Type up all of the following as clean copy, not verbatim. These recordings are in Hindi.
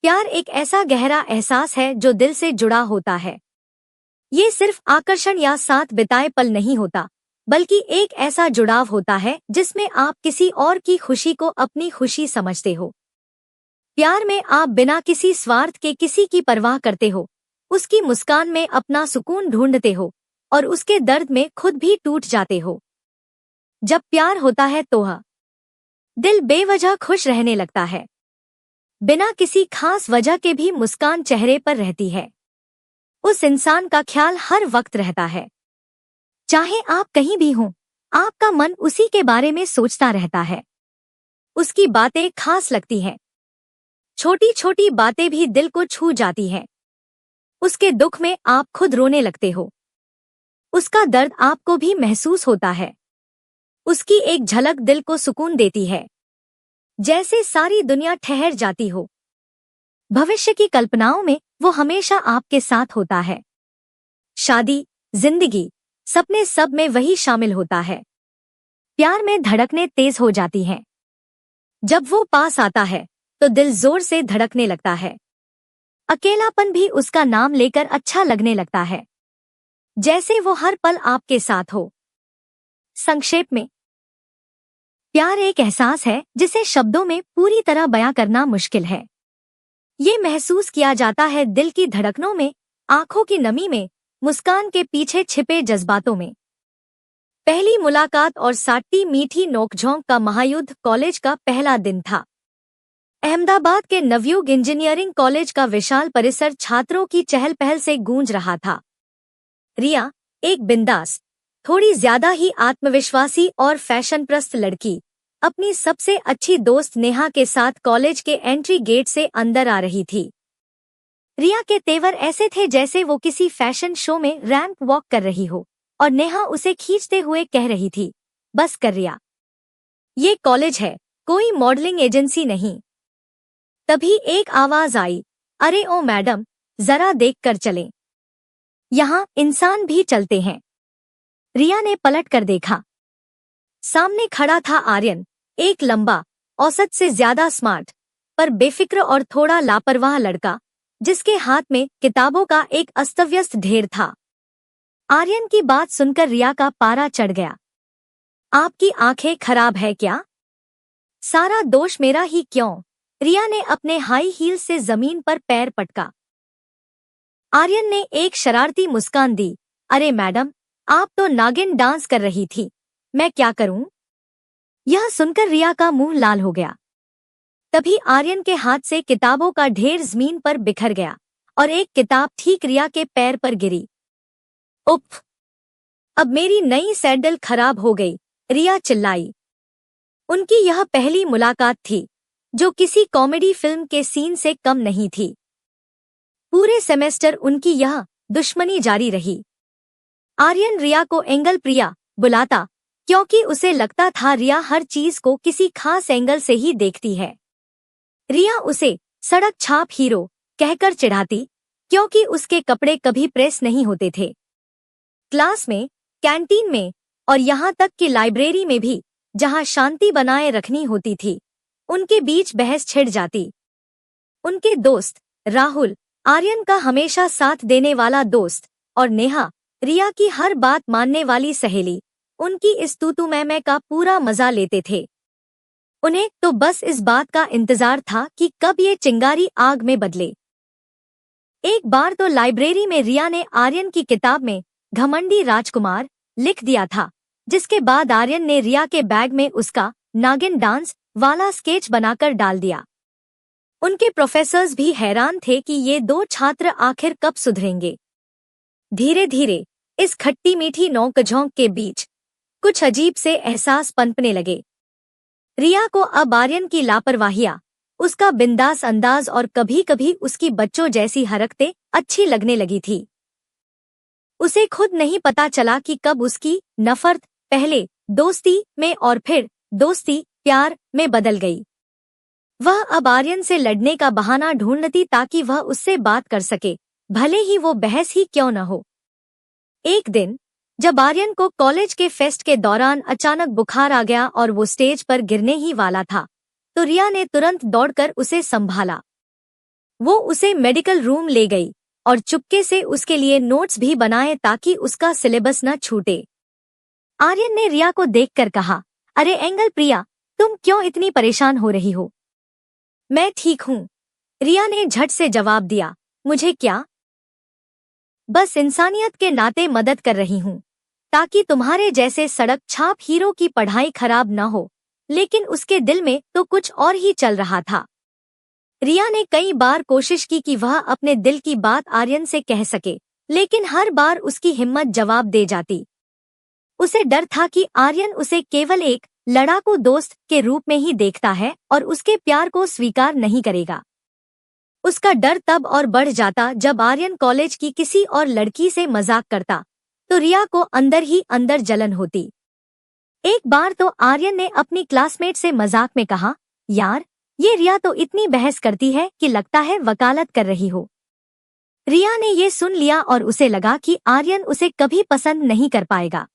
प्यार एक ऐसा गहरा एहसास है जो दिल से जुड़ा होता है। ये सिर्फ आकर्षण या साथ बिताए पल नहीं होता, बल्कि एक ऐसा जुड़ाव होता है जिसमें आप किसी और की खुशी को अपनी खुशी समझते हो। प्यार में आप बिना किसी स्वार्थ के किसी की परवाह करते हो, उसकी मुस्कान में अपना सुकून ढूंढते हो और उसके दर्द में खुद भी टूट जाते हो। जब प्यार होता है तो दिल बेवजह खुश रहने लगता है। बिना किसी खास वजह के भी मुस्कान चेहरे पर रहती है। उस इंसान का ख्याल हर वक्त रहता है। चाहे आप कहीं भी हों, आपका मन उसी के बारे में सोचता रहता है। उसकी बातें खास लगती हैं। छोटी छोटी बातें भी दिल को छू जाती हैं। उसके दुख में आप खुद रोने लगते हो। उसका दर्द आपको भी महसूस होता है। उसकी एक झलक दिल को सुकून देती है, जैसे सारी दुनिया ठहर जाती हो। भविष्य की कल्पनाओं में वो हमेशा आपके साथ होता है। शादी, जिंदगी, सपने, सब में वही शामिल होता है। प्यार में धड़कनें तेज हो जाती हैं। जब वो पास आता है तो दिल जोर से धड़कने लगता है। अकेलापन भी उसका नाम लेकर अच्छा लगने लगता है, जैसे वो हर पल आपके साथ हो। संक्षेप में, प्यार एक एहसास है जिसे शब्दों में पूरी तरह बयां करना मुश्किल है। ये महसूस किया जाता है दिल की धड़कनों में, आंखों की नमी में, मुस्कान के पीछे छिपे जज्बातों में। पहली मुलाकात और साटी मीठी नोकझोंक का महायुद्ध कॉलेज का पहला दिन था। अहमदाबाद के नवयुग इंजीनियरिंग कॉलेज का विशाल परिसर छात्रों की चहल पहल से गूंज रहा था। रिया, एक बिंदास, थोड़ी ज्यादा ही आत्मविश्वासी और फैशनप्रस्त लड़की, अपनी सबसे अच्छी दोस्त नेहा के साथ कॉलेज के एंट्री गेट से अंदर आ रही थी। रिया के तेवर ऐसे थे जैसे वो किसी फैशन शो में रैंप वॉक कर रही हो और नेहा उसे खींचते हुए कह रही थी, बस कर रिया, ये कॉलेज है, कोई मॉडलिंग एजेंसी नहीं। तभी एक आवाज आई, अरे ओ मैडम, जरा देख कर चलें, यहाँ इंसान भी चलते हैं। रिया ने पलट कर देखा। सामने खड़ा था आर्यन, एक लंबा, औसत से ज्यादा स्मार्ट, पर बेफिक्र और थोड़ा लापरवाह लड़का, जिसके हाथ में किताबों का एक अस्तव्यस्त ढेर था। आर्यन की बात सुनकर रिया का पारा चढ़ गया। आपकी आंखें खराब है क्या? सारा दोष मेरा ही क्यों? रिया ने अपने हाई हील से जमीन पर पैर पटका। आर्यन ने एक शरारती मुस्कान दी, अरे मैडम, आप तो नागिन डांस कर रही थी, मैं क्या करूं? यह सुनकर रिया का मुंह लाल हो गया। तभी आर्यन के हाथ से किताबों का ढेर जमीन पर बिखर गया और एक किताब ठीक रिया के पैर पर गिरी। उफ! अब मेरी नई सैंडल खराब हो गई, रिया चिल्लाई। उनकी यह पहली मुलाकात थी, जो किसी कॉमेडी फिल्म के सीन से कम नहीं थी। पूरे सेमेस्टर उनकी यह दुश्मनी जारी रही। आर्यन रिया को एंगल प्रिया बुलाता, क्योंकि उसे लगता था रिया हर चीज को किसी खास एंगल से ही देखती है। रिया उसे सड़क छाप हीरो कहकर चिढ़ाती, क्योंकि उसके कपड़े कभी प्रेस नहीं होते थे। क्लास में, कैंटीन में और यहाँ तक कि लाइब्रेरी में भी, जहाँ शांति बनाए रखनी होती थी, उनके बीच बहस छिड़ जाती। उनके दोस्त राहुल, आर्यन का हमेशा साथ देने वाला दोस्त, और नेहा, रिया की हर बात मानने वाली सहेली, उनकी इस तू मैं का पूरा मजा लेते थे। उन्हें तो बस इस बात का इंतजार था कि कब ये चिंगारी आग में बदले। एक बार तो लाइब्रेरी में रिया ने आर्यन की किताब में घमंडी राजकुमार लिख दिया था, जिसके बाद आर्यन ने रिया के बैग में उसका नागिन डांस वाला स्केच बनाकर डाल दिया। उनके प्रोफेसर्स भी हैरान थे कि ये दो छात्र आखिर कब सुधरेंगे। धीरे धीरे इस खट्टी मीठी नोक-झोंक के बीच कुछ अजीब से एहसास पनपने लगे। रिया को अब आर्यन की लापरवाहियां, उसका बिंदास अंदाज और कभी कभी उसकी बच्चों जैसी हरकतें अच्छी लगने लगी थी। उसे खुद नहीं पता चला कि कब उसकी नफरत पहले दोस्ती में और फिर दोस्ती प्यार में बदल गई। वह अब आर्यन से लड़ने का बहाना ढूंढती ताकि वह उससे बात कर सके, भले ही वो बहस ही क्यों न हो। एक दिन जब आर्यन को कॉलेज के फेस्ट के दौरान अचानक बुखार आ गया और वो स्टेज पर गिरने ही वाला था, तो रिया ने तुरंत दौड़कर उसे संभाला। वो उसे मेडिकल रूम ले गई और चुपके से उसके लिए नोट्स भी बनाए ताकि उसका सिलेबस न छूटे। आर्यन ने रिया को देखकर कहा, अरे एंगल प्रिया, तुम क्यों इतनी परेशान हो रही हो? मैं ठीक हूँ, रिया ने झट से जवाब दिया। मुझे क्या? बस इंसानियत के नाते मदद कर रही हूँ ताकि तुम्हारे जैसे सड़क छाप हीरो की पढ़ाई खराब न हो। लेकिन उसके दिल में तो कुछ और ही चल रहा था। रिया ने कई बार कोशिश की कि वह अपने दिल की बात आर्यन से कह सके, लेकिन हर बार उसकी हिम्मत जवाब दे जाती। उसे डर था कि आर्यन उसे केवल एक लड़ाकू दोस्त के रूप में ही देखता है और उसके प्यार को स्वीकार नहीं करेगा। उसका डर तब और बढ़ जाता जब आर्यन कॉलेज की किसी और लड़की से मजाक करता तो रिया को अंदर ही अंदर जलन होती। एक बार तो आर्यन ने अपनी क्लासमेट से मजाक में कहा, यार, ये रिया तो इतनी बहस करती है कि लगता है वकालत कर रही हो। रिया ने ये सुन लिया और उसे लगा कि आर्यन उसे कभी पसंद नहीं कर पाएगा।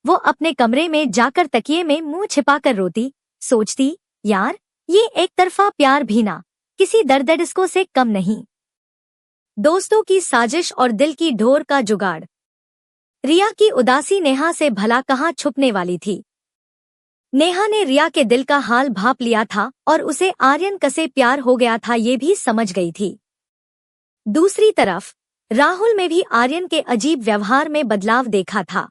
वो अपने कमरे में जाकर तकिए में मुंह छिपाकर रोती, सोचती, यार, ये एक तरफा प्यार भी ना किसी दर्द से कम नहीं। दोस्तों की साजिश और दिल की ढोर का जुगाड़। रिया की उदासी नेहा से भला कहाँ छुपने वाली थी। नेहा ने रिया के दिल का हाल भांप लिया था और उसे आर्यन कसे प्यार हो गया था ये भी समझ गई थी। दूसरी तरफ राहुल में भी आर्यन के अजीब व्यवहार में बदलाव देखा था।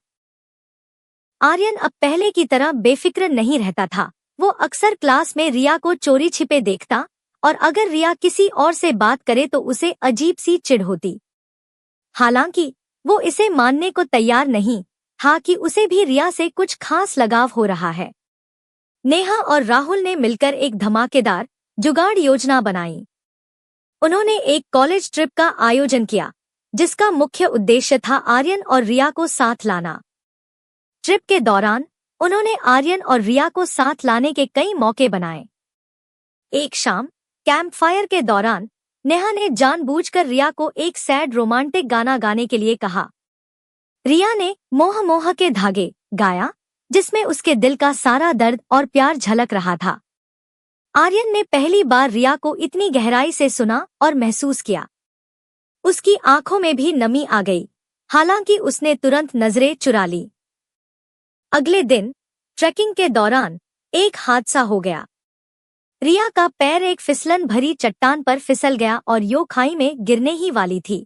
आर्यन अब पहले की तरह बेफिक्र नहीं रहता था। वो अक्सर क्लास में रिया को चोरी छिपे देखता और अगर रिया किसी और से बात करे तो उसे अजीब सी चिढ़ होती। हालांकि वो इसे मानने को तैयार नहीं था कि उसे भी रिया से कुछ खास लगाव हो रहा है। नेहा और राहुल ने मिलकर एक धमाकेदार जुगाड़ योजना बनाई। उन्होंने एक कॉलेज ट्रिप का आयोजन किया जिसका मुख्य उद्देश्य था आर्यन और रिया को साथ लाना। ट्रिप के दौरान उन्होंने आर्यन और रिया को साथ लाने के कई मौके बनाए। एक शाम कैंप फायर के दौरान नेहा ने जानबूझकर रिया को एक सैड रोमांटिक गाना गाने के लिए कहा। रिया ने मोह मोह के धागे गाया जिसमें उसके दिल का सारा दर्द और प्यार झलक रहा था। आर्यन ने पहली बार रिया को इतनी गहराई से सुना और महसूस किया। उसकी आंखों में भी नमी आ गई, हालांकि उसने तुरंत नजरें चुरा ली। अगले दिन ट्रैकिंग के दौरान एक हादसा हो गया। रिया का पैर एक फिसलन भरी चट्टान पर फिसल गया और यो खाई में गिरने ही वाली थी।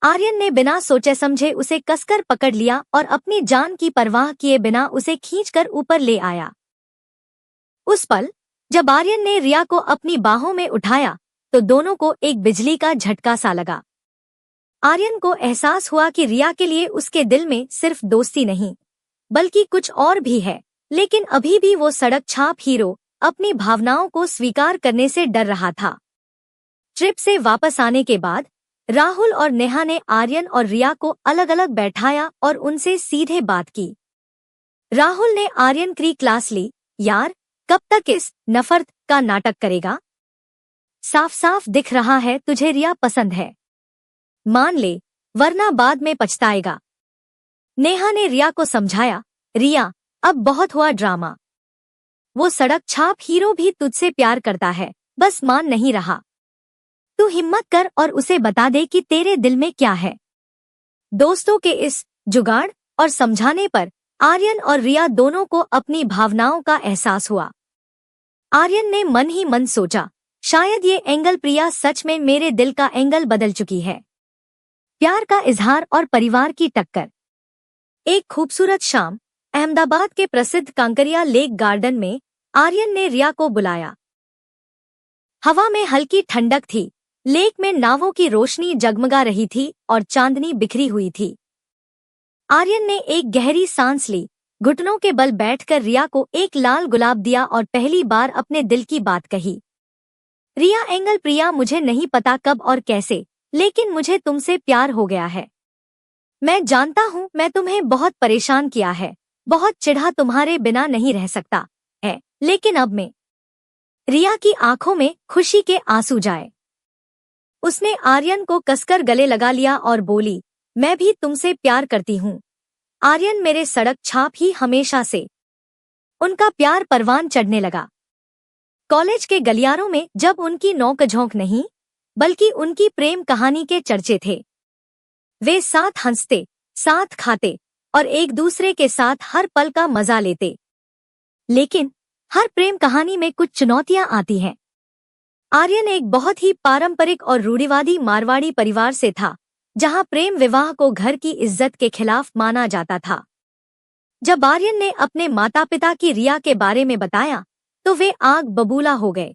आर्यन ने बिना सोचे समझे उसे कसकर पकड़ लिया और अपनी जान की परवाह किए बिना उसे खींचकर ऊपर ले आया। उस पल जब आर्यन ने रिया को अपनी बाहों में उठाया तो दोनों को एक बिजली का झटका सा लगा। आर्यन को एहसास हुआ कि रिया के लिए उसके दिल में सिर्फ दोस्ती नहीं बल्कि कुछ और भी है, लेकिन अभी भी वो सड़क छाप हीरो अपनी भावनाओं को स्वीकार करने से डर रहा था। ट्रिप से वापस आने के बाद राहुल और नेहा ने आर्यन और रिया को अलग अलग बैठाया और उनसे सीधे बात की। राहुल ने आर्यन की क्लास ली, यार, कब तक इस नफरत का नाटक करेगा? साफ साफ दिख रहा है तुझे रिया पसंद है। मान ले, वरना बाद में पछताएगा। नेहा ने रिया को समझाया, रिया, अब बहुत हुआ ड्रामा। वो सड़क छाप हीरो भी तुझसे प्यार करता है, बस मान नहीं रहा। तू हिम्मत कर और उसे बता दे कि तेरे दिल में क्या है। दोस्तों के इस जुगाड़ और समझाने पर आर्यन और रिया दोनों को अपनी भावनाओं का एहसास हुआ। आर्यन ने मन ही मन सोचा, शायद ये एंगल प्रिया सच में मेरे दिल का एंगल बदल चुकी है। प्यार का इजहार और परिवार की टक्कर। एक खूबसूरत शाम अहमदाबाद के प्रसिद्ध कांकरिया लेक गार्डन में आर्यन ने रिया को बुलाया। हवा में हल्की ठंडक थी, लेक में नावों की रोशनी जगमगा रही थी और चांदनी बिखरी हुई थी। आर्यन ने एक गहरी सांस ली, घुटनों के बल बैठकर रिया को एक लाल गुलाब दिया और पहली बार अपने दिल की बात कही। रिया एंगल प्रिया, मुझे नहीं पता कब और कैसे, लेकिन मुझे तुमसे प्यार हो गया है। मैं जानता हूँ मैं तुम्हें बहुत परेशान किया है, बहुत चिढ़ा, तुम्हारे बिना नहीं रह सकता है, लेकिन अब मैं। रिया की आंखों में खुशी के आंसू जाए। उसने आर्यन को कसकर गले लगा लिया और बोली, मैं भी तुमसे प्यार करती हूँ। आर्यन मेरे सड़क छाप ही हमेशा से। उनका प्यार परवान चढ़ने लगा। कॉलेज के गलियारों में जब उनकी नोक-झोंक नहीं, बल्कि उनकी प्रेम कहानी के चर्चे थे। वे साथ हंसते, साथ खाते और एक दूसरे के साथ हर पल का मजा लेते। लेकिन हर प्रेम कहानी में कुछ चुनौतियां आती हैं। आर्यन एक बहुत ही पारंपरिक और रूढ़िवादी मारवाड़ी परिवार से था, जहां प्रेम विवाह को घर की इज्जत के खिलाफ माना जाता था। जब आर्यन ने अपने माता पिता की रिया के बारे में बताया, तो वे आग बबूला हो गए।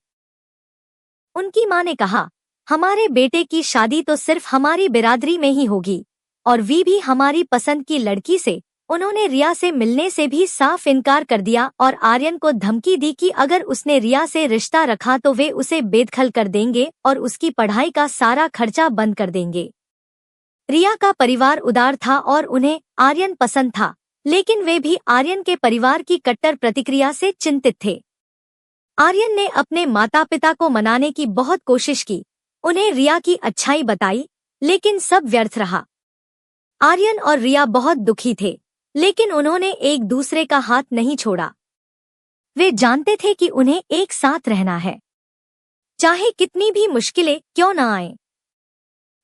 उनकी मां ने कहा, हमारे बेटे की शादी तो सिर्फ हमारी बिरादरी में ही होगी, और वी भी हमारी पसंद की लड़की से। उन्होंने रिया से मिलने से भी साफ इनकार कर दिया और आर्यन को धमकी दी कि अगर उसने रिया से रिश्ता रखा तो वे उसे बेदखल कर देंगे और उसकी पढ़ाई का सारा खर्चा बंद कर देंगे। रिया का परिवार उदार था और उन्हें आर्यन पसंद था, लेकिन वे भी आर्यन के परिवार की कट्टर प्रतिक्रिया से चिंतित थे। आर्यन ने अपने माता पिता को मनाने की बहुत कोशिश की, उन्हें रिया की अच्छाई बताई, लेकिन सब व्यर्थ रहा। आर्यन और रिया बहुत दुखी थे, लेकिन उन्होंने एक दूसरे का हाथ नहीं छोड़ा। वे जानते थे कि उन्हें एक साथ रहना है, चाहे कितनी भी मुश्किलें क्यों न आएं।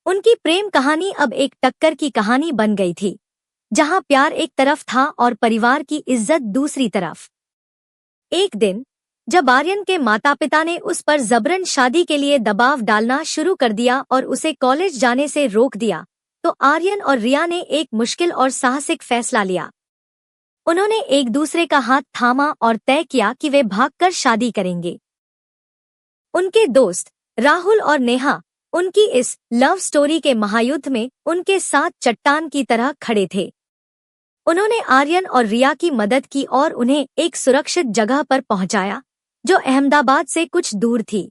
उनकी प्रेम कहानी अब एक टक्कर की कहानी बन गई थी, जहां प्यार एक तरफ था और परिवार की इज्जत दूसरी तरफ। एक दिन जब आर्यन के माता पिता ने उस पर जबरन शादी के लिए दबाव डालना शुरू कर दिया और उसे कॉलेज जाने से रोक दिया, तो आर्यन और रिया ने एक मुश्किल और साहसिक फैसला लिया। उन्होंने एक दूसरे का हाथ थामा और तय किया कि वे भागकर शादी करेंगे। उनके दोस्त राहुल और नेहा उनकी इस लव स्टोरी के महायुद्ध में उनके साथ चट्टान की तरह खड़े थे। उन्होंने आर्यन और रिया की मदद की और उन्हें एक सुरक्षित जगह पर पहुंचाया, जो अहमदाबाद से कुछ दूर थी।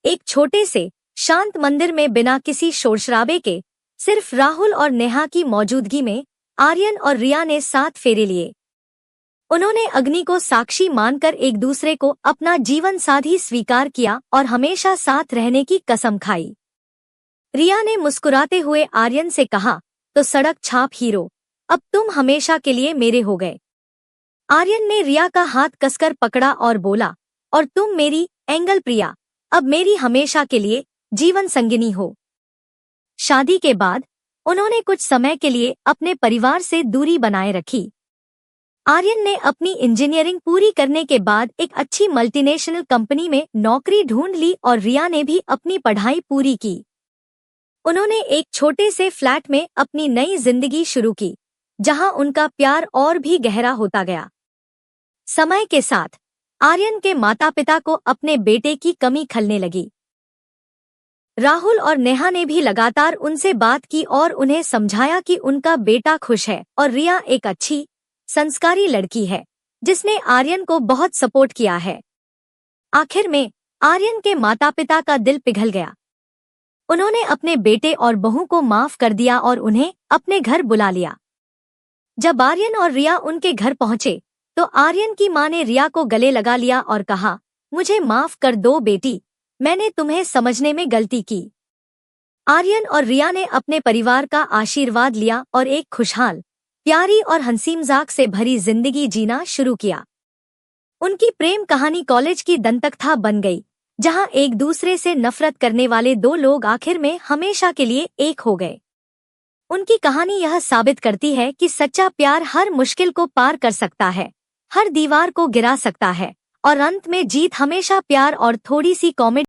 एक छोटे से शांत मंदिर में बिना किसी शोरशराबे के, सिर्फ राहुल और नेहा की मौजूदगी में आर्यन और रिया ने 7 फेरे लिए। उन्होंने अग्नि को साक्षी मानकर एक दूसरे को अपना जीवन साथी स्वीकार किया और हमेशा साथ रहने की कसम खाई। रिया ने मुस्कुराते हुए आर्यन से कहा, तो सड़क छाप हीरो, अब तुम हमेशा के लिए मेरे हो गए। आर्यन ने रिया का हाथ कसकर पकड़ा और बोला, और तुम मेरी एंगल प्रिया, अब मेरी हमेशा के लिए जीवन संगिनी हो। शादी के बाद उन्होंने कुछ समय के लिए अपने परिवार से दूरी बनाए रखी। आर्यन ने अपनी इंजीनियरिंग पूरी करने के बाद एक अच्छी मल्टीनेशनल कंपनी में नौकरी ढूंढ ली और रिया ने भी अपनी पढ़ाई पूरी की। उन्होंने एक छोटे से फ्लैट में अपनी नई जिंदगी शुरू की, जहां उनका प्यार और भी गहरा होता गया। समय के साथ आर्यन के माता पिता को अपने बेटे की कमी खलने लगी। राहुल और नेहा ने भी लगातार उनसे बात की और उन्हें समझाया कि उनका बेटा खुश है और रिया एक अच्छी, संस्कारी लड़की है, जिसने आर्यन को बहुत सपोर्ट किया है। आखिर में आर्यन के माता पिता का दिल पिघल गया। उन्होंने अपने बेटे और बहू को माफ कर दिया और उन्हें अपने घर बुला लिया। जब आर्यन और रिया उनके घर पहुंचे, तो आर्यन की मां ने रिया को गले लगा लिया और कहा, मुझे माफ कर दो बेटी, मैंने तुम्हें समझने में गलती की। आर्यन और रिया ने अपने परिवार का आशीर्वाद लिया और एक खुशहाल, प्यारी और हंसी मजाक से भरी जिंदगी जीना शुरू किया। उनकी प्रेम कहानी कॉलेज की दंतकथा बन गई, जहां एक दूसरे से नफरत करने वाले 2 लोग आखिर में हमेशा के लिए एक हो गए। उनकी कहानी यह साबित करती है कि सच्चा प्यार हर मुश्किल को पार कर सकता है, हर दीवार को गिरा सकता है, और अंत में जीत हमेशा प्यार और थोड़ी सी कॉमेडी